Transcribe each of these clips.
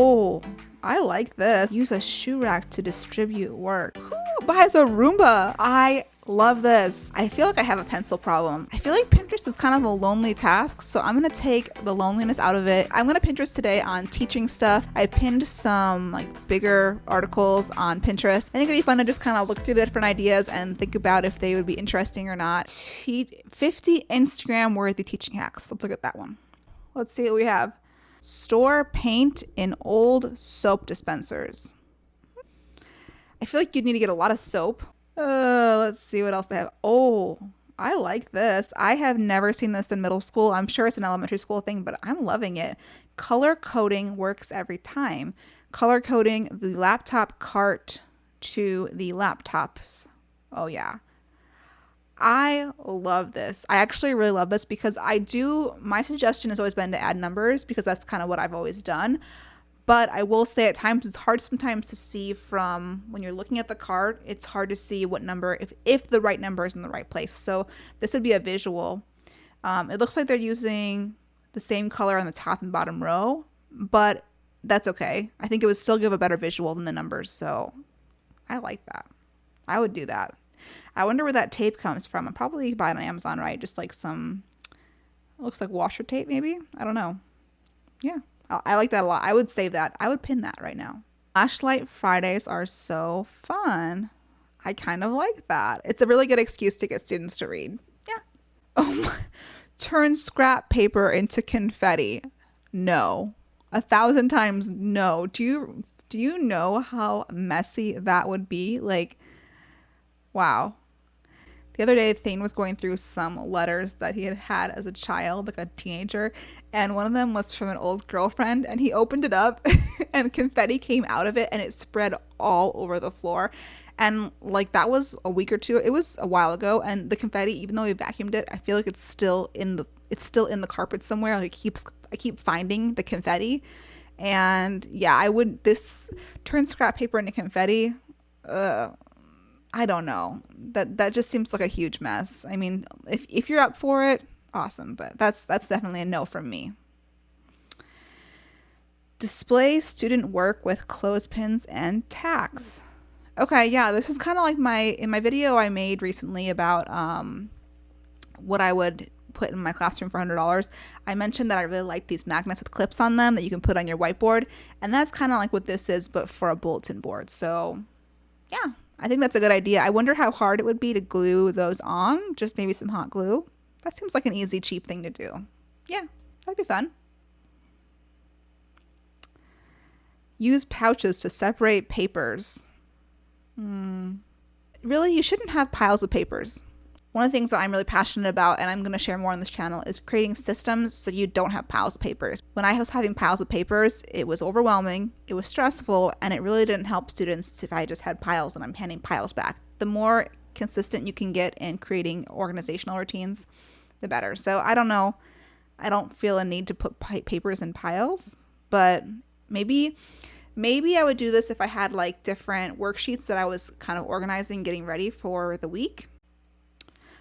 Oh, I like this. Use a shoe rack to distribute work. Who buys a Roomba? I love this. I feel like I have a pencil problem. I feel like Pinterest is kind of a lonely task, so I'm gonna take the loneliness out of it. I'm gonna Pinterest today on teaching stuff. I pinned some like bigger articles on Pinterest. I think it'd be fun to just kind of look through the different ideas and think about if they would be interesting or not. 50 Instagram worthy teaching hacks. Let's look at that one. Let's see what we have. Store paint in old soap dispensers. I feel like you'd need to get a lot of soap. Let's see what else they have. Oh, I like this. I have never seen this in middle school. I'm sure it's an elementary school thing, but I'm loving it. Color coding works every time. Color coding the laptop cart to the laptops. Oh yeah. I love this. I actually really love this because my suggestion has always been to add numbers because that's kind of what I've always done. But I will say at times it's hard sometimes to see from when you're looking at the cart, it's hard to see what number, if the right number is in the right place. So this would be a visual. It looks like they're using the same color on the top and bottom row, but that's okay. I think it would still give a better visual than the numbers. So I like that. I would do that. I wonder where that tape comes from. I'll probably buy it on Amazon, right? Just like some, it looks like washer tape maybe. I don't know. Yeah, I like that a lot. I would save that. I would pin that right now. Flashlight Fridays are so fun. I kind of like that. It's a really good excuse to get students to read. Yeah. Oh, turn scrap paper into confetti. No. 1,000 times no. Do you know how messy that would be? Like, wow. The other day, Thane was going through some letters that he had as a child, like a teenager, and one of them was from an old girlfriend, and he opened it up, and confetti came out of it, and it spread all over the floor. And like that was a week or two. It was a while ago, and the confetti, even though we vacuumed it, I feel like it's still in the carpet somewhere. Like I keep finding the confetti, and yeah, this turn scrap paper into confetti. I don't know. That just seems like a huge mess. I mean, if you're up for it, awesome, but that's definitely a no from me. Display student work with clothespins and tacks. Okay, yeah, this is kind of like in my video I made recently about what I would put in my classroom for $100. I mentioned that I really like these magnets with clips on them that you can put on your whiteboard, and that's kind of like what this is, but for a bulletin board. So, yeah. I think that's a good idea. I wonder how hard it would be to glue those on. Just maybe some hot glue. That seems like an easy, cheap thing to do. Yeah, that'd be fun. Use pouches to separate papers. Really, you shouldn't have piles of papers. One of the things that I'm really passionate about, and I'm going to share more on this channel, is creating systems so you don't have piles of papers. When I was having piles of papers, it was overwhelming, it was stressful, and it really didn't help students if I just had piles and I'm handing piles back. The more consistent you can get in creating organizational routines, the better. So I don't know. I don't feel a need to put papers in piles, but maybe I would do this if I had like different worksheets that I was kind of organizing, getting ready for the week.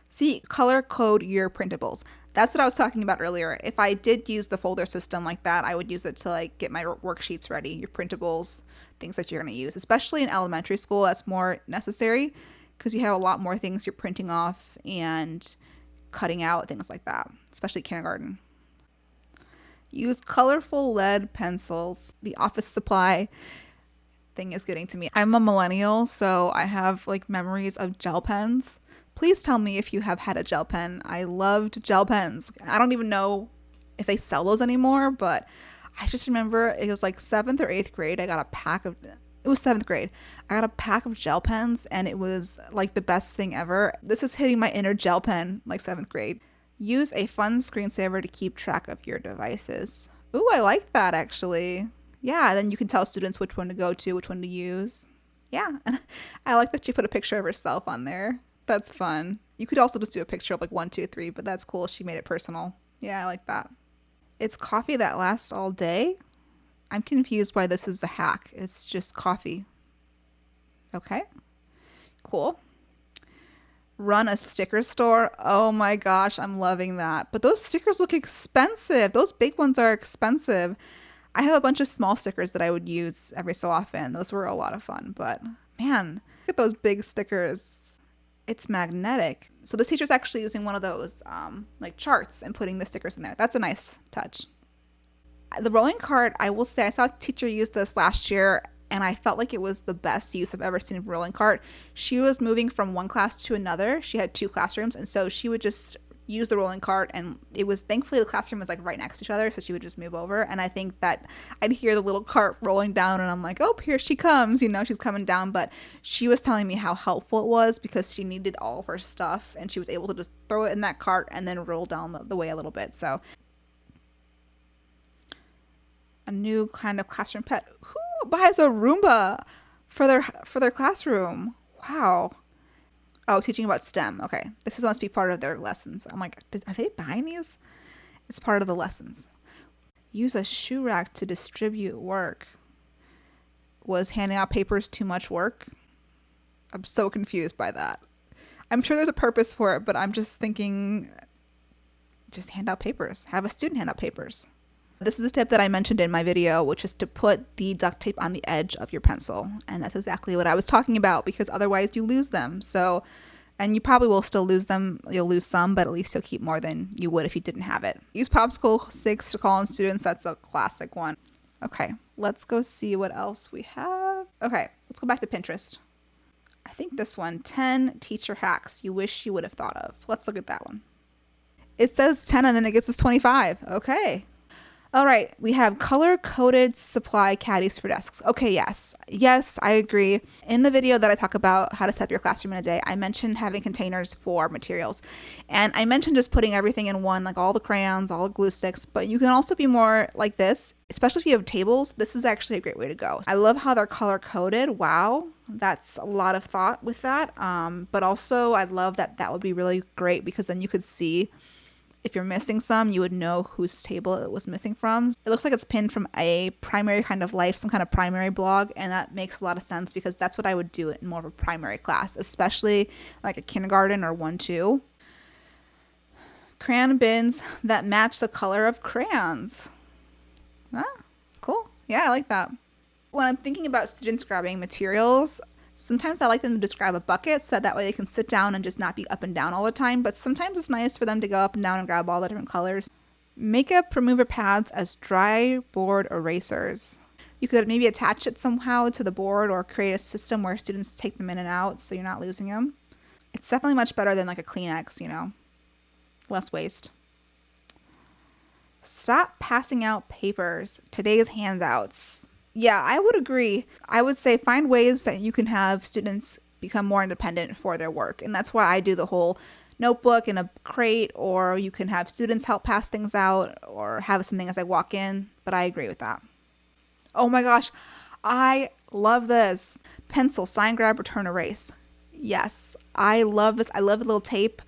See, color code your printables. That's what I was talking about earlier. If I did use the folder system like that, I would use it to like get my worksheets ready, your printables, things that you're going to use. Especially in elementary school, that's more necessary because you have a lot more things you're printing off and cutting out, things like that, especially kindergarten. Use colorful lead pencils. The office supply thing is getting to me. I'm a millennial, so I have like memories of gel pens. Please tell me if you have had a gel pen. I loved gel pens. I don't even know if they sell those anymore, but I just remember it was like 7th or 8th grade. It was 7th grade. I got a pack of gel pens and it was like the best thing ever. This is hitting my inner gel pen, like 7th grade. Use a fun screensaver to keep track of your devices. Ooh, I like that actually. Yeah, then you can tell students which one to go to, which one to use. Yeah, I like that you put a picture of herself on there. That's fun. You could also just do a picture of like 1, 2, 3, but that's cool. She made it personal. Yeah, I like that. It's coffee that lasts all day. I'm confused why this is a hack. It's just coffee. Okay, cool. Run a sticker store. Oh my gosh, I'm loving that. But those stickers look expensive. Those big ones are expensive. I have a bunch of small stickers that I would use every so often. Those were a lot of fun, but man, look at those big stickers. It's magnetic. So this teacher's actually using one of those like charts and putting the stickers in there. That's a nice touch. The rolling cart, I will say, I saw a teacher use this last year and I felt like it was the best use I've ever seen of a rolling cart. She was moving from one class to another. She had 2 classrooms, and so she would just use the rolling cart, and it was, thankfully the classroom was like right next to each other, so she would just move over, and I think that I'd hear the little cart rolling down and I'm like, oh, here she comes, you know, she's coming down. But she was telling me how helpful it was because she needed all of her stuff and she was able to just throw it in that cart and then roll down the way a little bit. So a new kind of classroom pet. Who buys a Roomba for their classroom? Wow. Oh, teaching about STEM. Okay. This must be part of their lessons. I'm like, are they buying these? It's part of the lessons. Use a shoe rack to distribute work. Was handing out papers too much work? I'm so confused by that. I'm sure there's a purpose for it, but I'm just thinking, just hand out papers. Have a student hand out papers. This is a tip that I mentioned in my video, which is to put the duct tape on the edge of your pencil. And that's exactly what I was talking about, because otherwise you lose them. So, and you probably will still lose them. You'll lose some, but at least you'll keep more than you would if you didn't have it. Use popsicle sticks to call in students. That's a classic one. Okay, let's go see what else we have. Okay, let's go back to Pinterest. I think this one, 10 teacher hacks you wish you would have thought of. Let's look at that one. It says 10 and then it gives us 25. Okay. All right, we have color-coded supply caddies for desks. Okay, yes, I agree. In the video that I talk about how to set up your classroom in a day, I mentioned having containers for materials. And I mentioned just putting everything in one, like all the crayons, all the glue sticks, but you can also be more like this, especially if you have tables. This is actually a great way to go. I love how they're color-coded. Wow, that's a lot of thought with that. But also I love that would be really great because then you could see if you're missing some, you would know whose table it was missing from. It looks like it's pinned from a primary kind of life, some kind of primary blog, and that makes a lot of sense because that's what I would do in more of a primary class, especially like a kindergarten or 1-2. Crayon bins that match the color of crayons. Ah, cool. Yeah, I like that. When I'm thinking about students grabbing materials, sometimes I like them to just grab a bucket so that way they can sit down and just not be up and down all the time. But sometimes it's nice for them to go up and down and grab all the different colors. Makeup remover pads as dry board erasers. You could maybe attach it somehow to the board or create a system where students take them in and out so you're not losing them. It's definitely much better than like a Kleenex, you know, less waste. Stop passing out papers. Today's handouts. Yeah, I would agree. I would say find ways that you can have students become more independent for their work. And that's why I do the whole notebook in a crate, or you can have students help pass things out or have something as I walk in. But I agree with that. Oh my gosh, I love this. Pencil, sign, grab, return, erase. Yes, I love this. I love the little tape.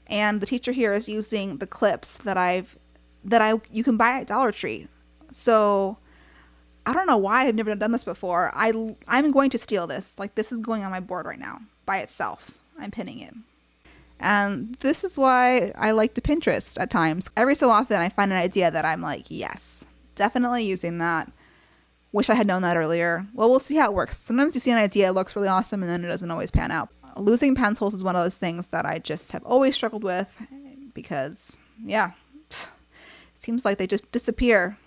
And the teacher here is using the clips that you can buy at Dollar Tree. So I don't know why I've never done this before. I'm going to steal this. Like, this is going on my board right now by itself. I'm pinning it. And this is why I like to Pinterest at times. Every so often I find an idea that I'm like, yes, definitely using that. Wish I had known that earlier. Well, we'll see how it works. Sometimes you see an idea, it looks really awesome, and then it doesn't always pan out. Losing pencils is one of those things that I just have always struggled with because, yeah, seems like they just disappear.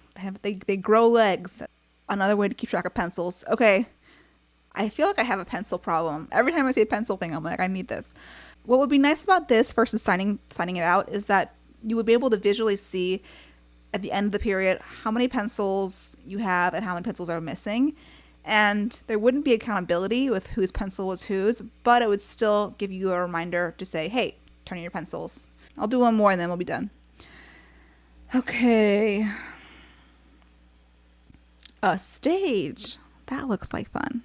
They grow legs. Another way to keep track of pencils. Okay, I feel like I have a pencil problem. Every time I see a pencil thing, I'm like, I need this. What would be nice about this versus signing it out is that you would be able to visually see at the end of the period how many pencils you have and how many pencils are missing. And there wouldn't be accountability with whose pencil was whose, but it would still give you a reminder to say, hey, turn in your pencils. I'll do one more and then we'll be done. Okay. A stage. That looks like fun.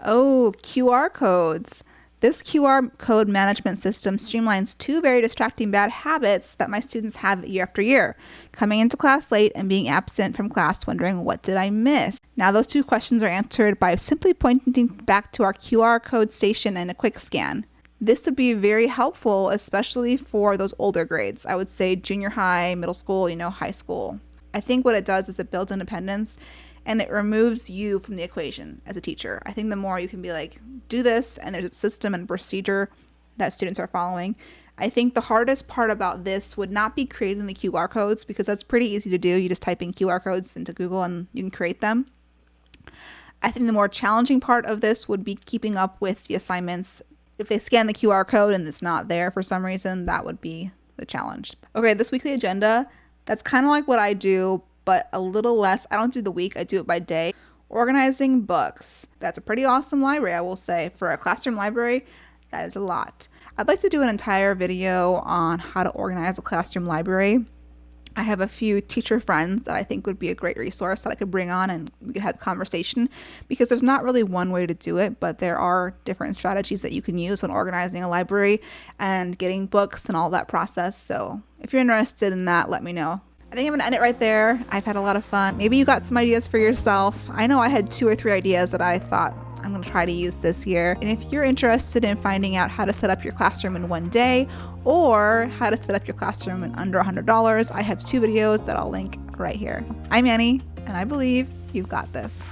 Oh, QR codes. This QR code management system streamlines 2 very distracting bad habits that my students have year after year. Coming into class late and being absent from class wondering, what did I miss? Now those 2 questions are answered by simply pointing back to our QR code station and a quick scan. This would be very helpful, especially for those older grades. I would say junior high, middle school, high school. I think what it does is it builds independence and it removes you from the equation as a teacher. I think the more you can be like, do this, and there's a system and procedure that students are following. I think the hardest part about this would not be creating the QR codes, because that's pretty easy to do. You just type in QR codes into Google and you can create them. I think the more challenging part of this would be keeping up with the assignments. If they scan the QR code and it's not there for some reason, that would be the challenge. Okay, this weekly agenda, that's kind of like what I do, but a little less. I don't do the week, I do it by day. Organizing books. That's a pretty awesome library, I will say. For a classroom library, that is a lot. I'd like to do an entire video on how to organize a classroom library. I have a few teacher friends that I think would be a great resource that I could bring on and we could have a conversation, because there's not really one way to do it, but there are different strategies that you can use when organizing a library and getting books and all that process. So if you're interested in that, let me know. I think I'm going to end it right there. I've had a lot of fun. Maybe you got some ideas for yourself. I know I had 2 or 3 ideas that I thought I'm going to try to use this year. And if you're interested in finding out how to set up your classroom in one day or how to set up your classroom in under $100, I have 2 videos that I'll link right here. I'm Annie, and I believe you've got this.